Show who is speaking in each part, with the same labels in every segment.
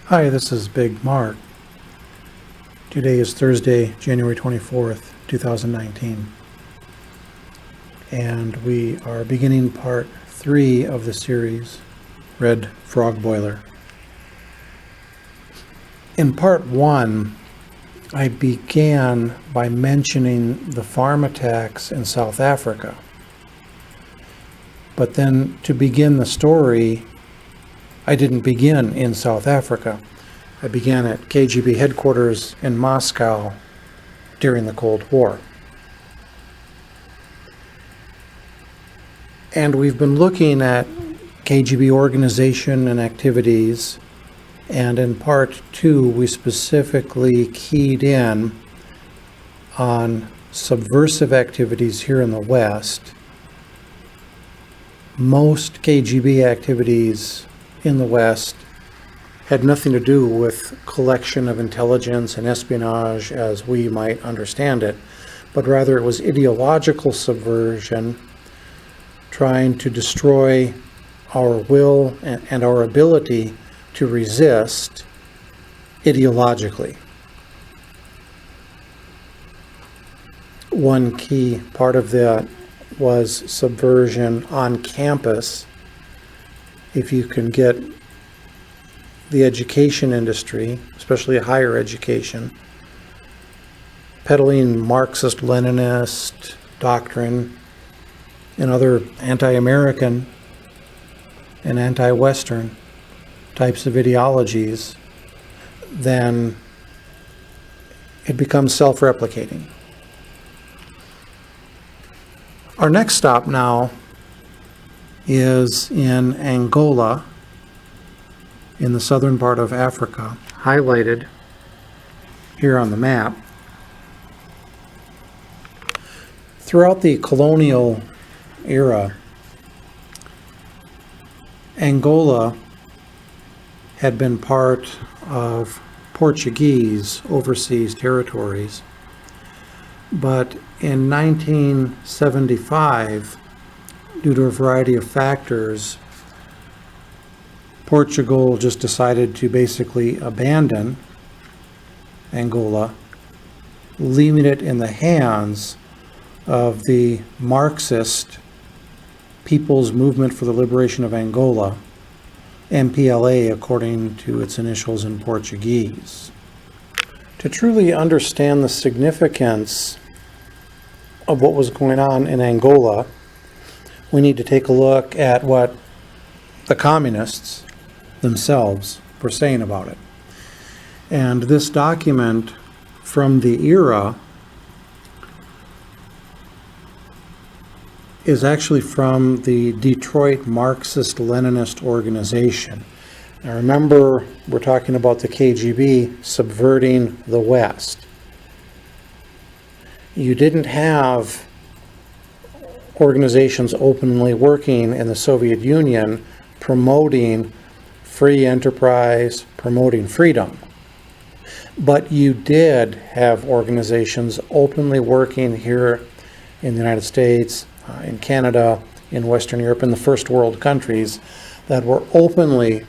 Speaker 1: Hi, this is Big Mark. Today is Thursday, January 24th, 2019. And we are beginning part 3 of the series, Red Frogboiler. In part 1, I began by mentioning the farm attacks in South Africa. But then to begin the story, I didn't begin in South Africa. I began at KGB headquarters in Moscow during the Cold War. And we've been looking at KGB organization and activities, and in part 2 we specifically keyed in on subversive activities here in the West. Most KGB activities in the West had nothing to do with collection of intelligence and espionage as we might understand it, but rather it was ideological subversion, trying to destroy our will and our ability to resist ideologically. One key part of that was subversion on campus. If you can get the education industry, especially higher education, peddling Marxist-Leninist doctrine and other anti-American and anti-Western types of ideologies, then it becomes self-replicating. Our next stop now is in Angola, in the southern part of Africa, highlighted here on the map. Throughout the colonial era, Angola had been part of Portuguese overseas territories, but in 1975, due to a variety of factors, Portugal just decided to basically abandon Angola, leaving it in the hands of the Marxist People's Movement for the Liberation of Angola, MPLA according to its initials in Portuguese. To truly understand the significance of what was going on in Angola, we need to take a look at what the communists themselves were saying about it. And this document from the era is actually from the Detroit Marxist-Leninist organization. Now remember, we're talking about the KGB subverting the West. You didn't have organizations openly working in the Soviet Union promoting free enterprise, promoting freedom. But you did have organizations openly working here in the United States, in Canada, in Western Europe, in the first world countries that were openly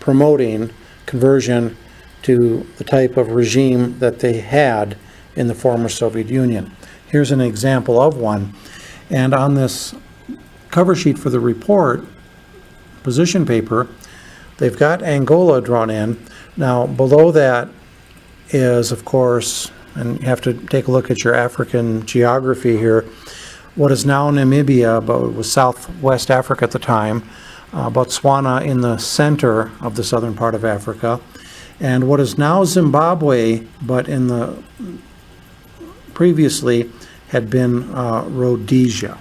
Speaker 1: promoting conversion to the type of regime that they had in the former Soviet Union. Here's an example of one. And on this cover sheet for the report, position paper, they've got Angola drawn in. Now, below that is, of course, and you have to take a look at your African geography here, what is now Namibia, but it was Southwest Africa at the time, Botswana in the center of the southern part of Africa, and what is now Zimbabwe, but in the previously had been Rhodesia.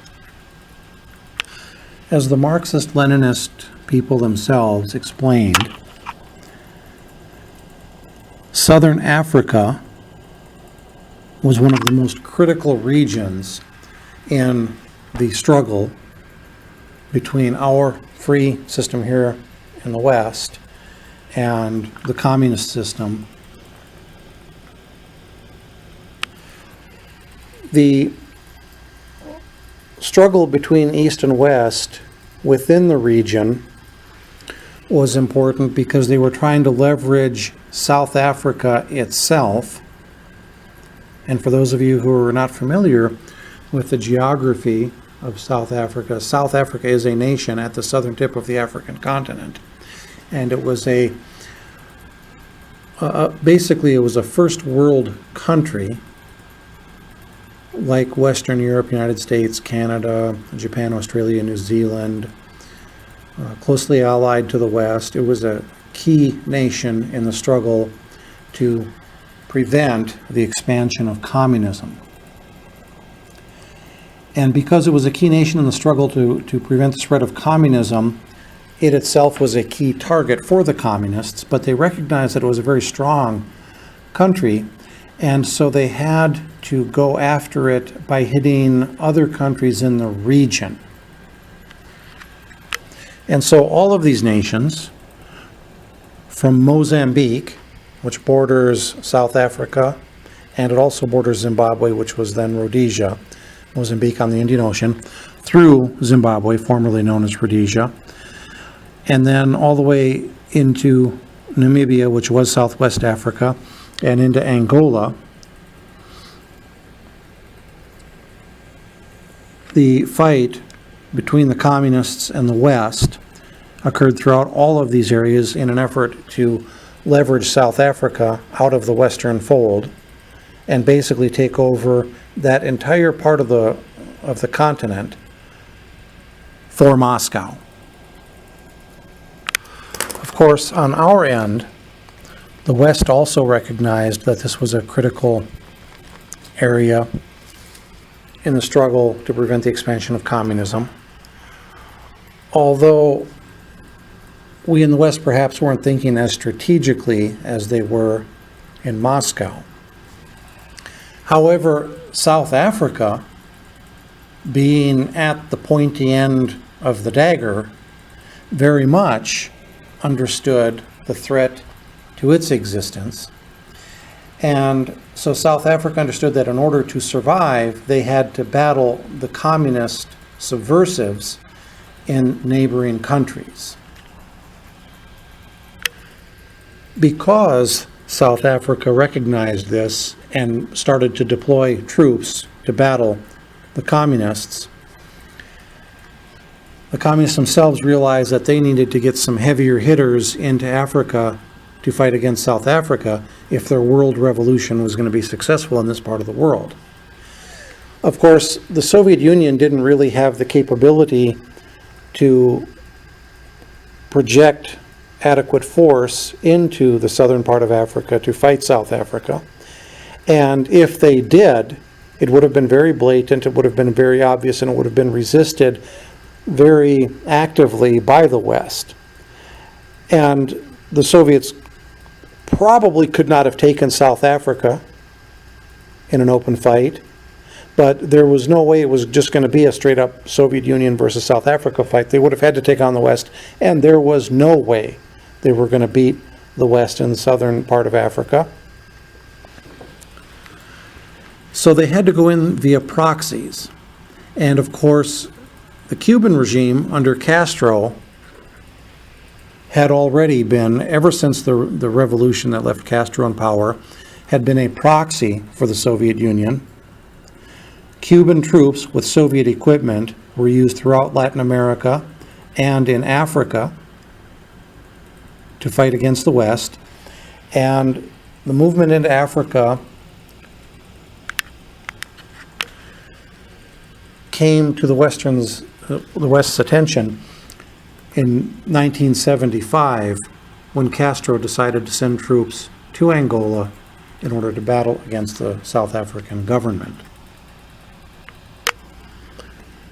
Speaker 1: As the Marxist-Leninist people themselves explained, Southern Africa was one of the most critical regions in the struggle between our free system here in the West and the communist system. The struggle between East and West within the region was important because they were trying to leverage South Africa itself. And for those of you who are not familiar with the geography of South Africa is a nation at the southern tip of the African continent. And it was basically it was a first world country like Western Europe, United States, Canada, Japan, Australia, New Zealand, closely allied to the West. It was a key nation in the struggle to prevent the expansion of communism. And because it was a key nation in the struggle to prevent the spread of communism, it itself was a key target for the communists, but they recognized that it was a very strong country, and so they had to go after it by hitting other countries in the region. And so all of these nations, from Mozambique, which borders South Africa, and it also borders Zimbabwe, which was then Rhodesia, Mozambique on the Indian Ocean, through Zimbabwe, formerly known as Rhodesia, and then all the way into Namibia, which was Southwest Africa, and into Angola. The fight between the communists and the West occurred throughout all of these areas in an effort to leverage South Africa out of the Western fold and basically take over that entire part of the continent for Moscow. Of course, on our end, the West also recognized that this was a critical area in the struggle to prevent the expansion of communism. Although we in the West perhaps weren't thinking as strategically as they were in Moscow. However, South Africa, being at the pointy end of the dagger, very much understood the threat to its existence. And so South Africa understood that in order to survive, they had to battle the communist subversives in neighboring countries. Because South Africa recognized this and started to deploy troops to battle the communists themselves realized that they needed to get some heavier hitters into Africa to fight against South Africa if their world revolution was going to be successful in this part of the world. Of course, the Soviet Union didn't really have the capability to project adequate force into the southern part of Africa to fight South Africa. And if they did, it would have been very blatant, it would have been very obvious, and it would have been resisted very actively by the West. And the Soviets probably could not have taken South Africa in an open fight, but there was no way it was just going to be a straight up Soviet Union versus South Africa fight. They would have had to take on the West, and there was no way they were going to beat the West in the southern part of Africa. So they had to go in via proxies. And of course, the Cuban regime under Castro had already been, ever since the revolution that left Castro in power, had been a proxy for the Soviet Union. Cuban troops with Soviet equipment were used throughout Latin America and in Africa to fight against the West. And the movement into Africa came to the West's attention in 1975 when Castro decided to send troops to Angola in order to battle against the South African government.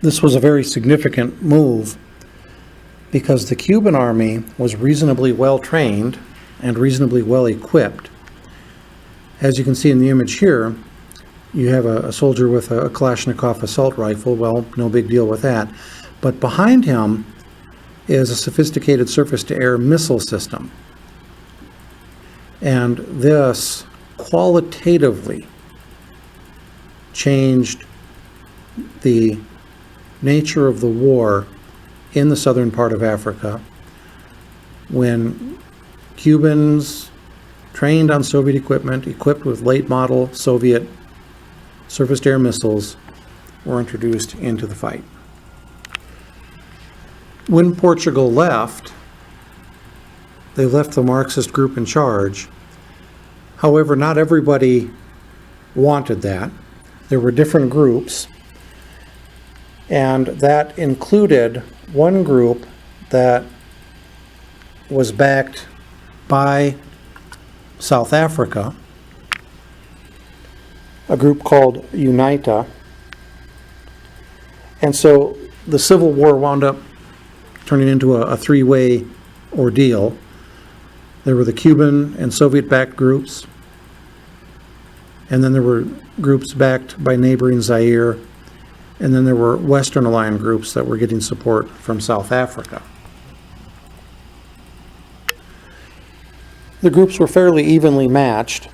Speaker 1: This was a very significant move because the Cuban army was reasonably well trained and reasonably well equipped. As you can see in the image here, you have a soldier with a Kalashnikov assault rifle. Well, no big deal with that. But behind him is a sophisticated surface-to-air missile system. And this qualitatively changed the nature of the war in the southern part of Africa when Cubans trained on Soviet equipment, equipped with late model Soviet surface-to-air missiles, were introduced into the fight. When Portugal left, they left the Marxist group in charge. However, not everybody wanted that. There were different groups, and that included one group that was backed by South Africa, a group called UNITA. And so the Civil War wound up turning into a three-way ordeal. There were the Cuban and Soviet-backed groups, and then there were groups backed by neighboring Zaire, and then there were Western aligned groups that were getting support from South Africa. The groups were fairly evenly matched.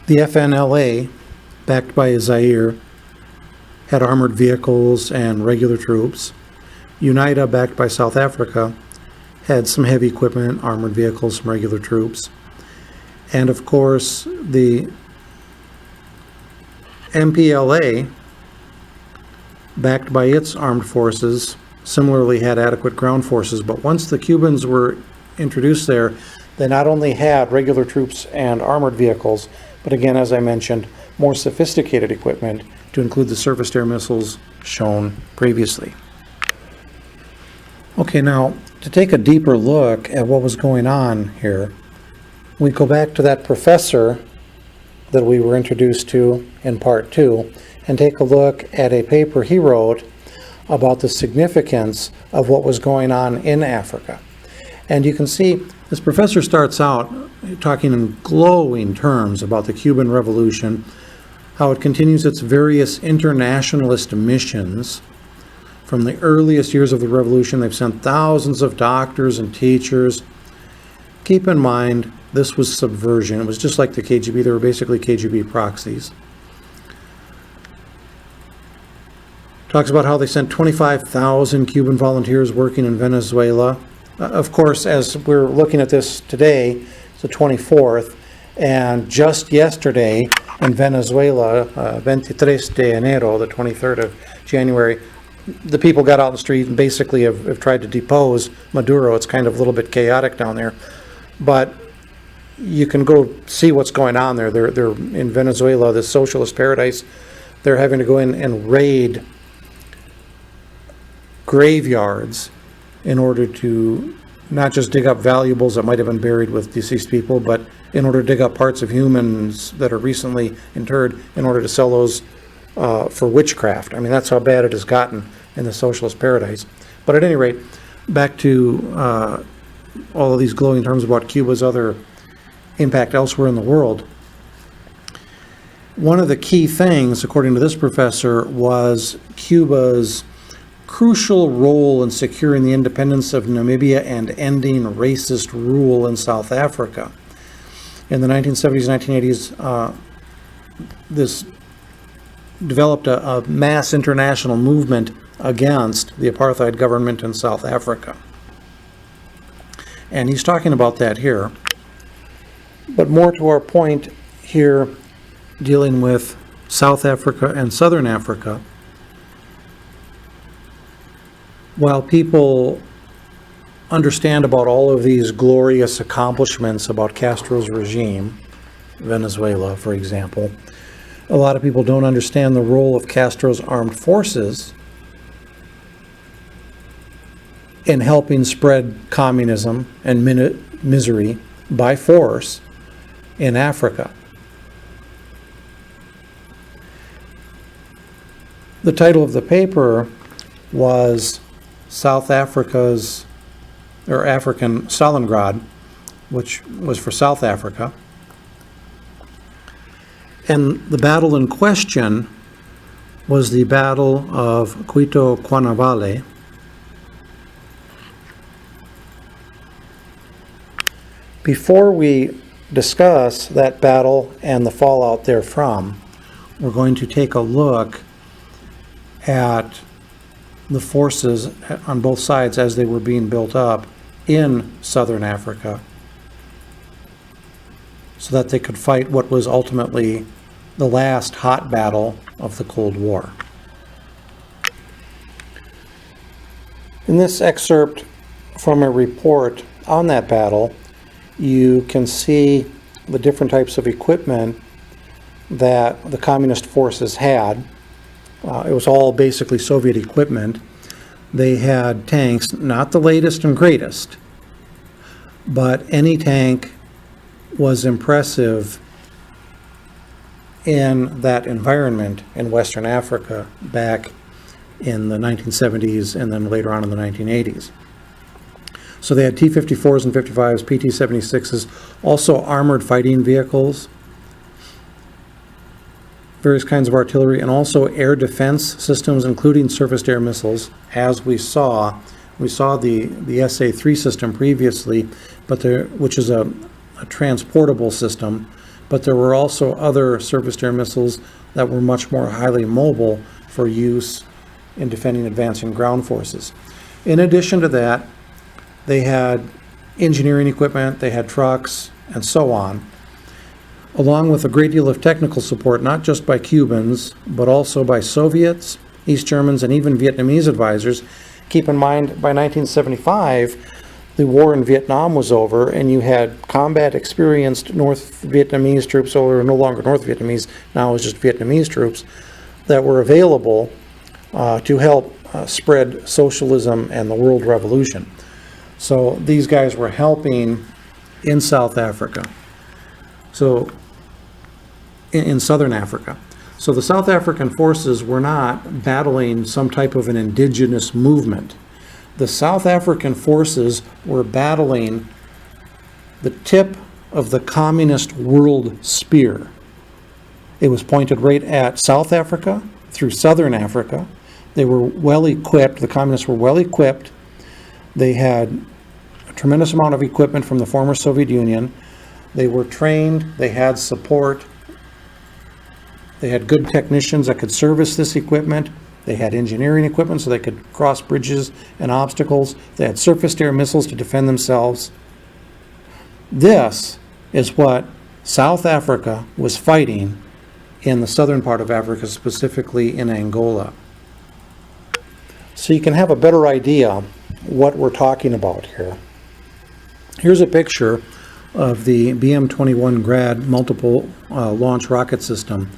Speaker 1: The FNLA, backed by Zaire, had armored vehicles and regular troops. UNITA, backed by South Africa, had some heavy equipment, armored vehicles, some regular troops. And of course, the MPLA, backed by its armed forces, similarly had adequate ground forces. But once the Cubans were introduced there, they not only had regular troops and armored vehicles, but again, as I mentioned, more sophisticated equipment to include the surface-to-air missiles shown previously. Okay, now, to take a deeper look at what was going on here, we go back to that professor that we were introduced to in part 2 and take a look at a paper he wrote about the significance of what was going on in Africa. And you can see this professor starts out talking in glowing terms about the Cuban Revolution, how it continues its various internationalist missions. From the earliest years of the revolution, they've sent thousands of doctors and teachers. Keep in mind, this was subversion. It was just like the KGB. They were basically KGB proxies. Talks about how they sent 25,000 Cuban volunteers working in Venezuela. Of course, as we're looking at this today, it's the 24th, and just yesterday in Venezuela, 23 de enero, the 23rd of January, the people got out in the street and basically have tried to depose Maduro. It's kind of a little bit chaotic down there, but you can go see what's going on there. They're in Venezuela, this socialist paradise. They're having to go in and raid graveyards in order to not just dig up valuables that might have been buried with deceased people, but in order to dig up parts of humans that are recently interred in order to sell those for witchcraft. I mean, that's how bad it has gotten in the socialist paradise. But at any rate, back to all of these glowing terms about Cuba's other impact elsewhere in the world. One of the key things, according to this professor, was Cuba's crucial role in securing the independence of Namibia and ending racist rule in South Africa. In the 1970s and 1980s, this developed a mass international movement against the apartheid government in South Africa. And he's talking about that here. But more to our point here, dealing with South Africa and Southern Africa, while people understand about all of these glorious accomplishments about Castro's regime, Venezuela, for example, a lot of people don't understand the role of Castro's armed forces in helping spread communism and misery by force in Africa. The title of the paper was South Africa's, or African Stalingrad, which was for South Africa. And the battle in question was the Battle of Cuito Cuanavale. Before we discuss that battle and the fallout therefrom, we're going to take a look at the forces on both sides as they were being built up in southern Africa so that they could fight what was ultimately the last hot battle of the Cold War. In this excerpt from a report on that battle, you can see the different types of equipment that the communist forces had. It was all basically Soviet equipment. They had tanks, not the latest and greatest, but any tank was impressive in that environment in Western Africa back in the 1970s and then later on in the 1980s. So they had T-54s and 55s, PT-76s, also armored fighting vehicles, various kinds of artillery, and also air defense systems, including surface-to-air missiles. As we saw the SA-3 system previously, which is a transportable system, but there were also other surface-to-air missiles that were much more highly mobile for use in defending advancing ground forces. In addition to that, they had engineering equipment, they had trucks, and so on, along with a great deal of technical support, not just by Cubans, but also by Soviets, East Germans, and even Vietnamese advisors. Keep in mind, by 1975, the war in Vietnam was over, and you had combat experienced North Vietnamese troops, or no longer North Vietnamese, now it was just Vietnamese troops, that were available to help spread socialism and the world revolution. So these guys were helping in South Africa. So in Southern Africa. So the South African forces were not battling some type of an indigenous movement. The South African forces were battling the tip of the communist world spear. It was pointed right at South Africa through Southern Africa. They were well equipped. The communists were well equipped. They had a tremendous amount of equipment from the former Soviet Union. They were trained. They had support. They had good technicians that could service this equipment. They had engineering equipment so they could cross bridges and obstacles. They had surface-to-air missiles to defend themselves. This is what South Africa was fighting in the southern part of Africa, specifically in Angola. So you can have a better idea what we're talking about here. Here's a picture of the BM-21 Grad multiple launch rocket system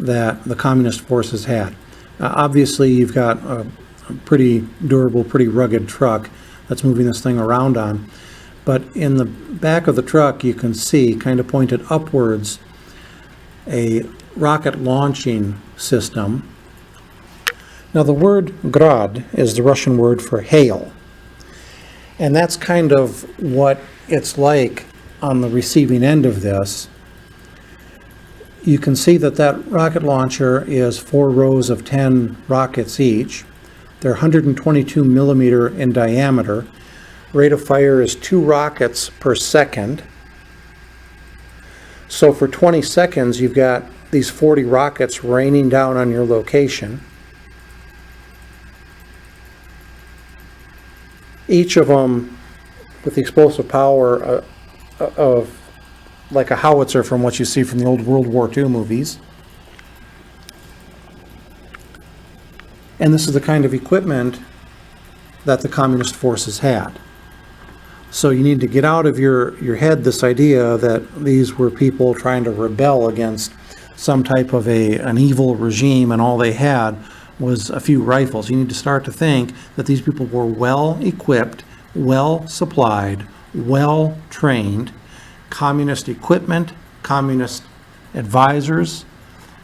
Speaker 1: that the communist forces had. Obviously, you've got a pretty durable, pretty rugged truck that's moving this thing around on. But in the back of the truck, you can see, kind of pointed upwards, a rocket launching system. Now, the word grad is the Russian word for hail. And that's kind of what it's like on the receiving end of this. You can see that that rocket launcher is 4 rows of 10 rockets each. They're 122 millimeter in diameter. Rate of fire is 2 rockets per second. So for 20 seconds, you've got these 40 rockets raining down on your location. Each of them with the explosive power of like a howitzer from what you see from the old World War II movies. And this is the kind of equipment that the communist forces had. So you need to get out of your head this idea that these were people trying to rebel against some type of an evil regime and all they had was a few rifles. You need to start to think that these people were well equipped, well supplied, well trained, communist equipment, communist advisors,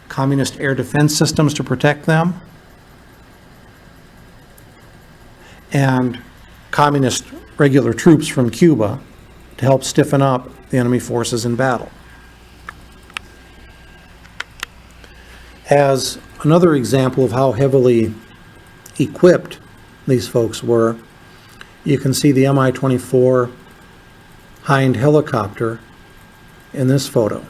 Speaker 1: communist air defense systems to protect them, and communist regular troops from Cuba to help stiffen up the enemy forces in battle. As another example of how heavily equipped these folks were, you can see the Mi-24 Hind helicopter in this photo.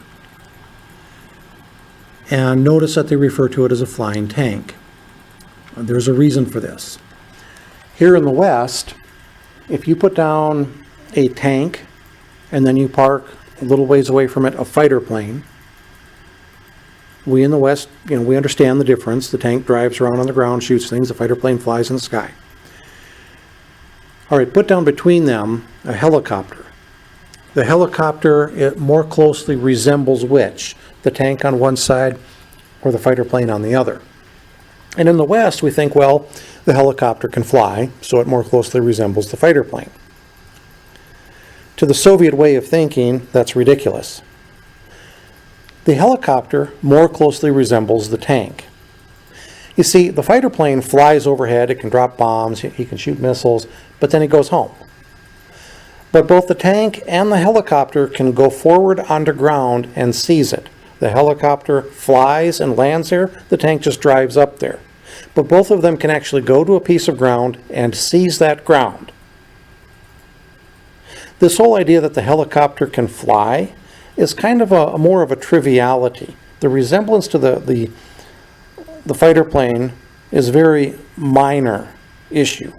Speaker 1: And notice that they refer to it as a flying tank. There's a reason for this. Here in the West, if you put down a tank and then you park a little ways away from it a fighter plane, we in the West, we understand the difference. The tank drives around on the ground, shoots things, the fighter plane flies in the sky. All right, put down between them a helicopter. The helicopter, it more closely resembles which? The tank on one side or the fighter plane on the other. And in the West, we think, well, the helicopter can fly, so it more closely resembles the fighter plane. To the Soviet way of thinking, that's ridiculous. The helicopter more closely resembles the tank. You see, the fighter plane flies overhead, it can drop bombs, he can shoot missiles, but then he goes home. But both the tank and the helicopter can go forward onto ground and seize it. The helicopter flies and lands there, the tank just drives up there. But both of them can actually go to a piece of ground and seize that ground. This whole idea that the helicopter can fly is kind of a more of a triviality. The resemblance to the fighter plane is a very minor issue.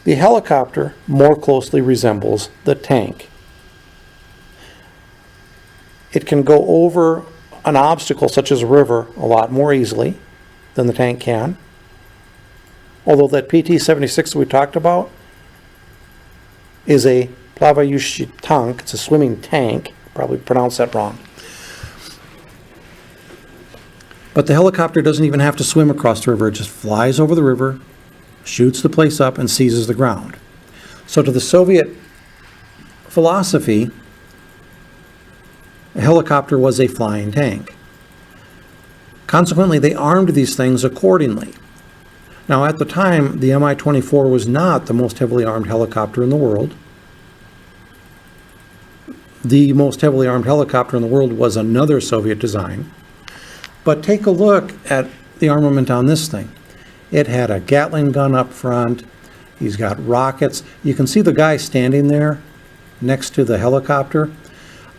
Speaker 1: The helicopter more closely resembles the tank. It can go over an obstacle such as a river a lot more easily than the tank can. Although that PT-76 we talked about is a plavaющий tank, it's a swimming tank, probably pronounced that wrong. But the helicopter doesn't even have to swim across the river, it just flies over the river, shoots the place up, and seizes the ground. So to the Soviet philosophy, a helicopter was a flying tank. Consequently, they armed these things accordingly. Now, at the time, the Mi-24 was not the most heavily armed helicopter in the world. The most heavily armed helicopter in the world was another Soviet design. But take a look at the armament on this thing. It had a Gatling gun up front. He's got rockets. You can see the guy standing there next to the helicopter.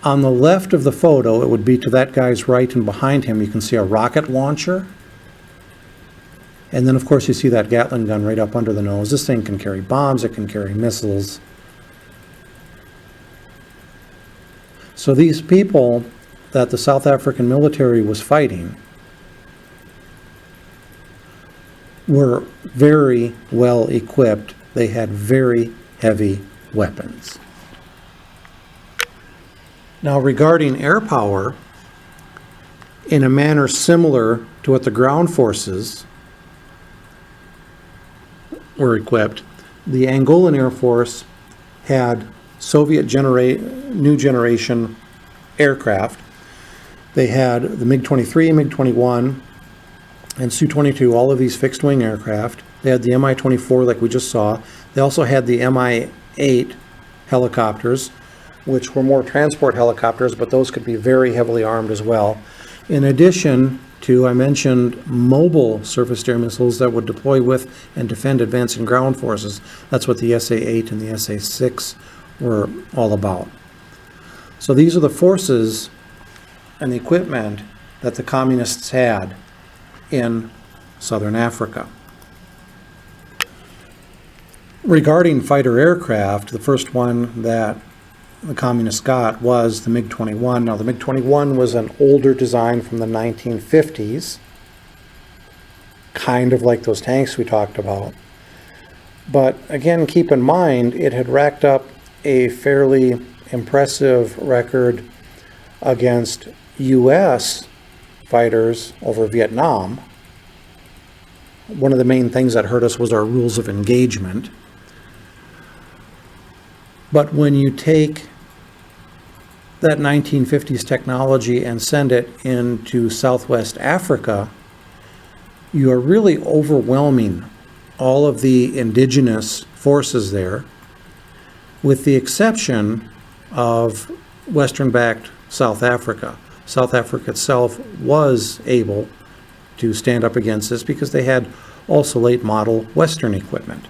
Speaker 1: On the left of the photo, it would be to that guy's right, and behind him you can see a rocket launcher. And then, of course, you see that Gatling gun right up under the nose. This thing can carry bombs, it can carry missiles. So these people that the South African military was fighting were very well equipped. They had very heavy weapons. Now, regarding air power, in a manner similar to what the ground forces were equipped, the Angolan Air Force had Soviet new generation aircraft. They had the MiG-23, MiG-21, and Su-22, all of these fixed-wing aircraft. They had the Mi-24 like we just saw. They also had the Mi-8 helicopters, which were more transport helicopters, but those could be very heavily armed as well. In addition to, I mentioned, mobile surface-to-air missiles that would deploy with and defend advancing ground forces. That's what the SA-8 and the SA-6 were all about. So these are the forces and the equipment that the communists had in southern Africa. Regarding fighter aircraft, the first one that the communists got was the MiG-21. Now, the MiG-21 was an older design from the 1950s, kind of like those tanks we talked about. But again, keep in mind, it had racked up a fairly impressive record against U.S. fighters over Vietnam. One of the main things that hurt us was our rules of engagement. But when you take that 1950s technology and send it into Southwest Africa, you are really overwhelming all of the indigenous forces there, with the exception of Western-backed South Africa. South Africa itself was able to stand up against this because they had also late model Western equipment.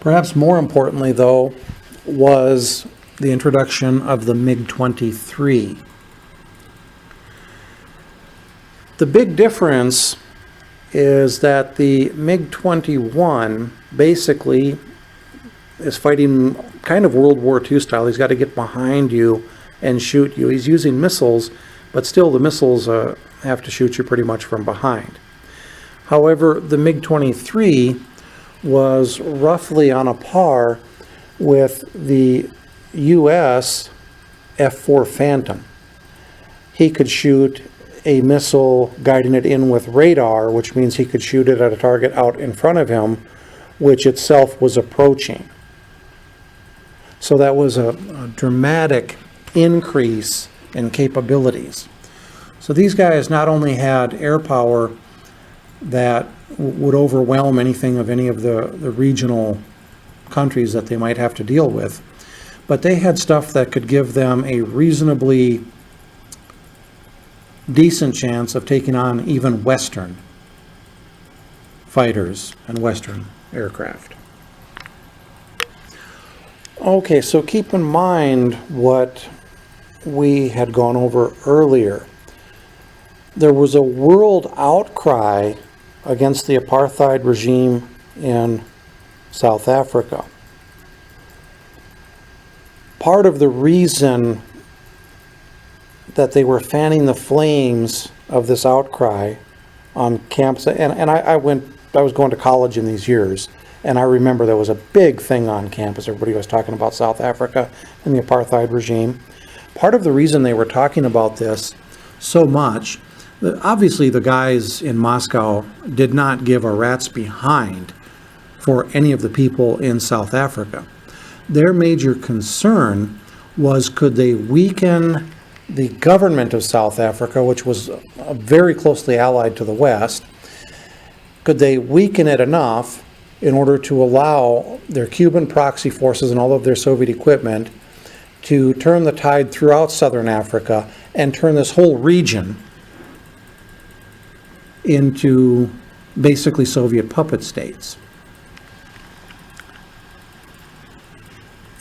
Speaker 1: Perhaps more importantly, though, was the introduction of the MiG-23. The big difference is that the MiG-21 basically is fighting kind of World War II style. He's got to get behind you and shoot you. He's using missiles, but still the missiles have to shoot you pretty much from behind. However, the MiG-23 was roughly on a par with the U.S. F-4 Phantom. He could shoot a missile guiding it in with radar, which means he could shoot it at a target out in front of him, which itself was approaching. So that was a dramatic increase in capabilities. So these guys not only had air power that would overwhelm anything of any of the regional countries that they might have to deal with, but they had stuff that could give them a reasonably decent chance of taking on even Western fighters and Western aircraft. Okay, so keep in mind what we had gone over earlier. There was a world outcry against the apartheid regime in South Africa. Part of the reason that they were fanning the flames of this outcry on campus, and I was going to college in these years, and I remember there was a big thing on campus. Everybody was talking about South Africa and the apartheid regime. Part of the reason they were talking about this so much, obviously the guys in Moscow did not give a rat's behind for any of the people in South Africa. Their major concern was, could they weaken the government of South Africa, which was very closely allied to the West, could they weaken it enough in order to allow their Cuban proxy forces and all of their Soviet equipment to turn the tide throughout Southern Africa and turn this whole region into basically Soviet puppet states.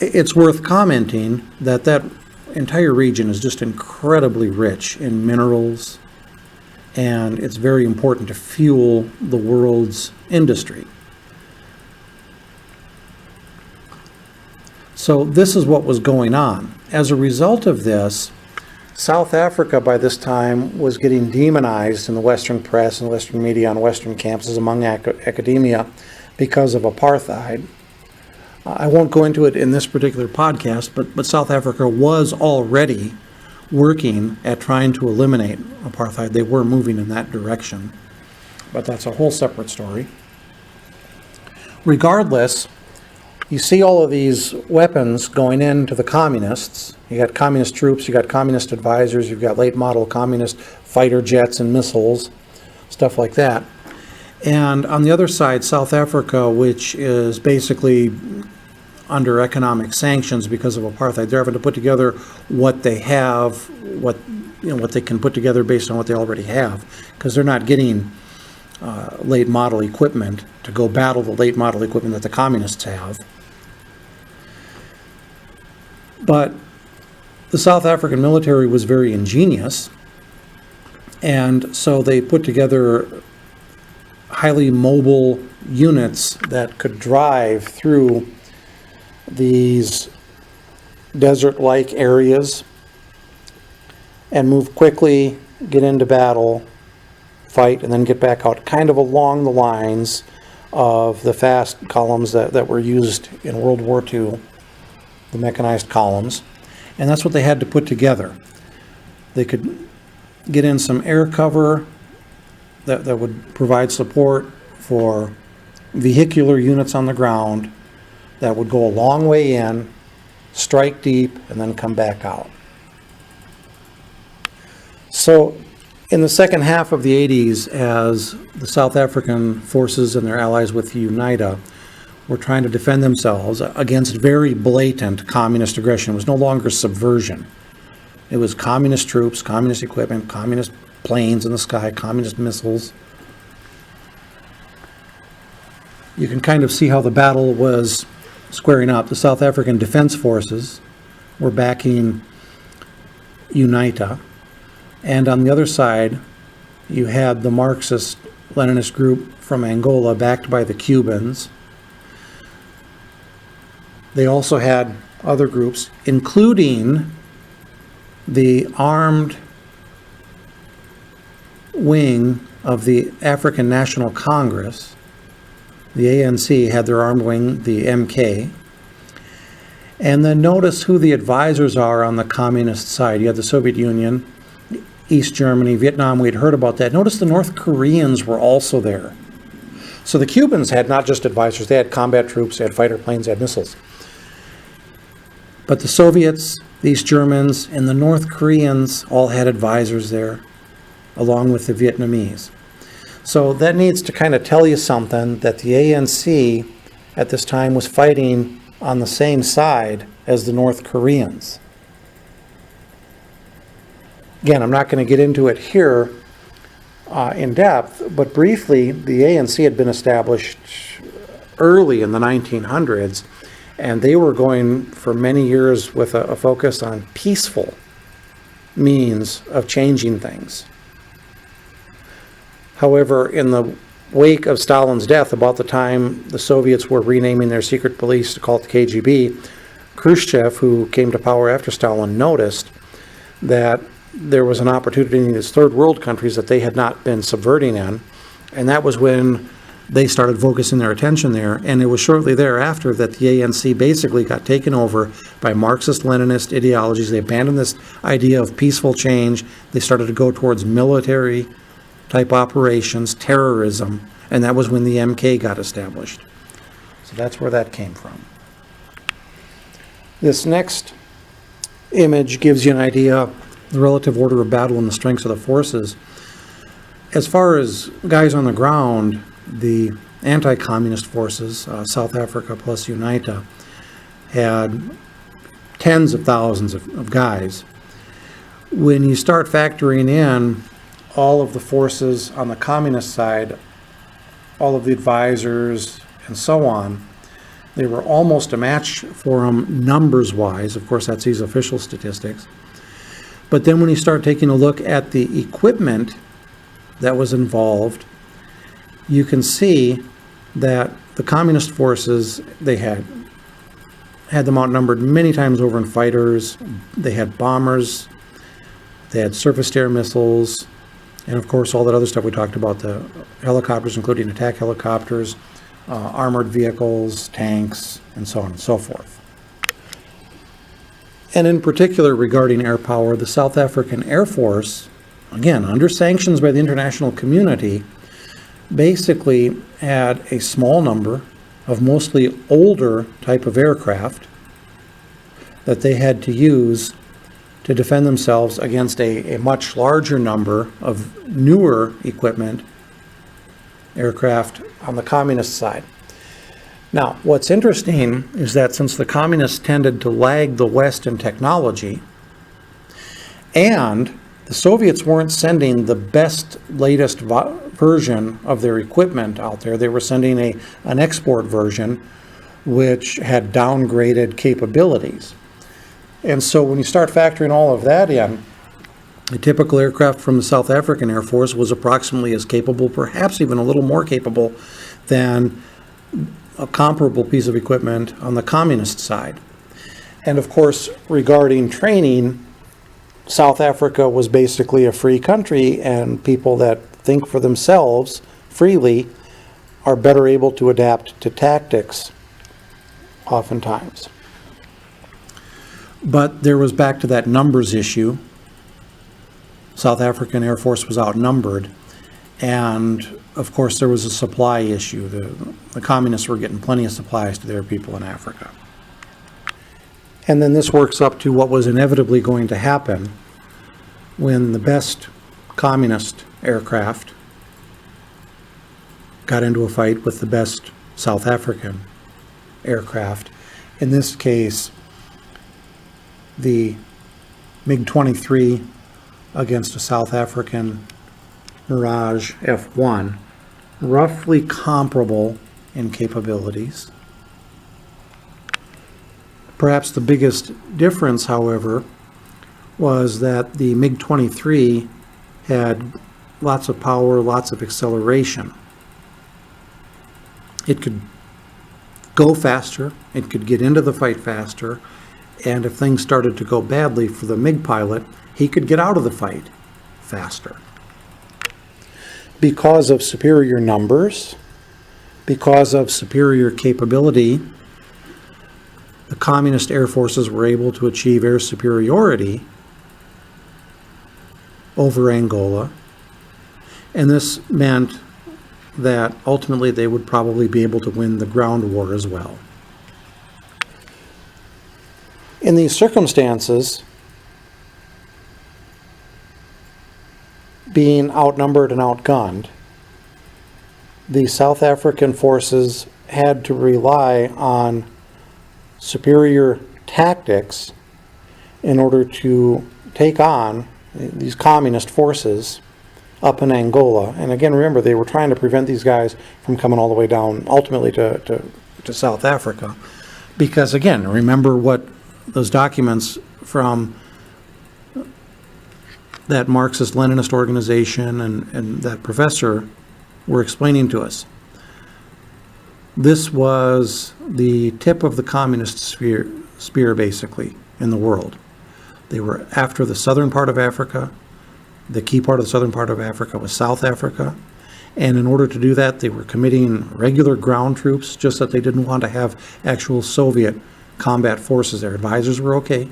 Speaker 1: It's worth commenting that that entire region is just incredibly rich in minerals, and it's very important to fuel the world's industry. So this is what was going on. As a result of this, South Africa by this time was getting demonized in the Western press and Western media on Western campuses among academia because of apartheid. I won't go into it in this particular podcast, but South Africa was already working at trying to eliminate apartheid. They were moving in that direction, but that's a whole separate story. Regardless, you see all of these weapons going into the communists. You got communist troops, you got communist advisors, you've got late model communist fighter jets and missiles, stuff like that. And on the other side, South Africa, which is basically under economic sanctions because of apartheid, they're having to put together what they have, what they can put together based on what they already have, because they're not getting late model equipment to go battle the late model equipment that the communists have. But the South African military was very ingenious, and so they put together highly mobile units that could drive through these desert-like areas and move quickly, get into battle, fight, and then get back out, kind of along the lines of the fast columns that were used in World War II, the mechanized columns. And that's what they had to put together. They could get in some air cover that would provide support for vehicular units on the ground that would go a long way in, strike deep, and then come back out. So in the second half of the 80s, as the South African forces and their allies with UNITA were trying to defend themselves against very blatant communist aggression, it was no longer subversion. It was communist troops, communist equipment, communist planes in the sky, communist missiles. You can kind of see how the battle was squaring up. The South African Defense Forces were backing UNITA, and on the other side, you had the Marxist-Leninist group from Angola backed by the Cubans. They also had other groups, including the armed wing of the African National Congress. The ANC had their armed wing, the MK. And then notice who the advisors are on the communist side. You had the Soviet Union, East Germany, Vietnam. We had heard about that. Notice the North Koreans were also there. So the Cubans had not just advisors. They had combat troops, they had fighter planes, they had missiles. But the Soviets, the East Germans, and the North Koreans all had advisors there, along with the Vietnamese. So that needs to kind of tell you something, that the ANC at this time was fighting on the same side as the North Koreans. Again, I'm not going to get into it here in depth, but briefly, the ANC had been established early in the 1900s, and they were going for many years with a focus on peaceful means of changing things. However, in the wake of Stalin's death, about the time the Soviets were renaming their secret police to call it the KGB, Khrushchev, who came to power after Stalin, noticed that there was an opportunity in these third world countries that they had not been subverting in, and that was when they started focusing their attention there. And it was shortly thereafter that the ANC basically got taken over by Marxist-Leninist ideologies. They abandoned this idea of peaceful change. They started to go towards military-type operations, terrorism, and that was when the MK got established. So that's where that came from. This next image gives you an idea of the relative order of battle and the strengths of the forces. As far as guys on the ground, the anti-communist forces, South Africa plus UNITA, had tens of thousands of guys. When you start factoring in all of the forces on the communist side, all of the advisors, and so on, they were almost a match for them numbers-wise. Of course, that's these official statistics. But then when you start taking a look at the equipment that was involved, you can see that the communist forces, they had them outnumbered many times over in fighters. They had bombers, they had surface-to-air missiles, and of course all that other stuff we talked about, the helicopters, including attack helicopters, armored vehicles, tanks, and so on and so forth. And in particular, regarding air power, the South African Air Force, again, under sanctions by the international community, basically had a small number of mostly older type of aircraft that they had to use to defend themselves against a much larger number of newer equipment, aircraft on the communist side. Now, what's interesting is that since the communists tended to lag the West in technology, and the Soviets weren't sending the best, latest version of their equipment out there, they were sending an export version which had downgraded capabilities. And so when you start factoring all of that in, a typical aircraft from the South African Air Force was approximately as capable, perhaps even a little more capable, than a comparable piece of equipment on the communist side. And of course, regarding training, South Africa was basically a free country, and people that think for themselves freely are better able to adapt to tactics oftentimes. But there was back to that numbers issue. South African Air Force was outnumbered, and of course there was a supply issue. The communists were getting plenty of supplies to their people in Africa. And then this works up to what was inevitably going to happen when the best communist aircraft got into a fight with the best South African aircraft. In this case, the MiG-23 against a South African Mirage F-1, roughly comparable in capabilities. Perhaps the biggest difference, however, was that the MiG-23 had lots of power, lots of acceleration. It could go faster, it could get into the fight faster, and if things started to go badly for the MiG pilot, he could get out of the fight faster. Because of superior numbers, because of superior capability, the communist air forces were able to achieve air superiority over Angola, and this meant that ultimately they would probably be able to win the ground war as well. In these circumstances, being outnumbered and outgunned, the South African forces had to rely on superior tactics in order to take on these communist forces up in Angola. And again, remember, they were trying to prevent these guys from coming all the way down, ultimately to South Africa. Because again, remember what those documents from that Marxist-Leninist organization and that professor were explaining to us. This was the tip of the communist spear, basically, in the world. They were after the southern part of Africa. The key part of the southern part of Africa was South Africa. And in order to do that, they were committing regular ground troops, just that they didn't want to have actual Soviet combat forces there. Advisors were okay,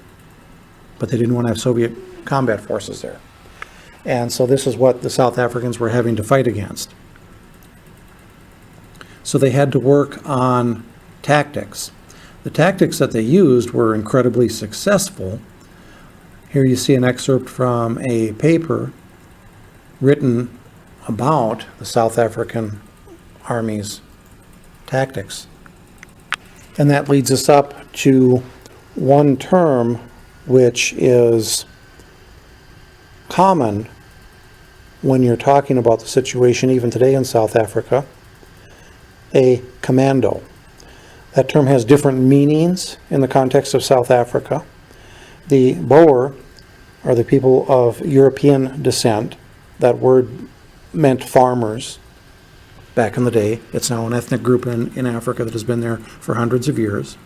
Speaker 1: but they didn't want to have Soviet combat forces there. And so this is what the South Africans were having to fight against. So they had to work on tactics. The tactics that they used were incredibly successful. Here you see an excerpt from a paper written about the South African Army's tactics. And that leads us up to one term which is common when you're talking about the situation even today in South Africa, a commando. That term has different meanings in the context of South Africa. The Boer are the people of European descent. That word meant farmers back in the day. It's now an ethnic group in Africa that has been there for hundreds of years.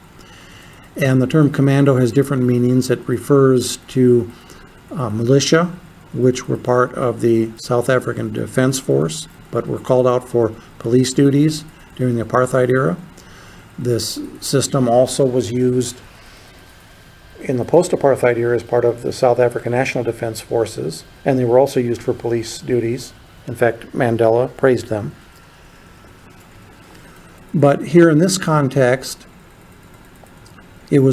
Speaker 1: And the term commando has different meanings. It refers to militia, which were part of the South African Defense Force, but were called out for police duties during the apartheid era. This system also was used in the post-apartheid era as part of the South African National Defense Forces, and they were also used for police duties. In fact, Mandela praised them. But here in this context, it was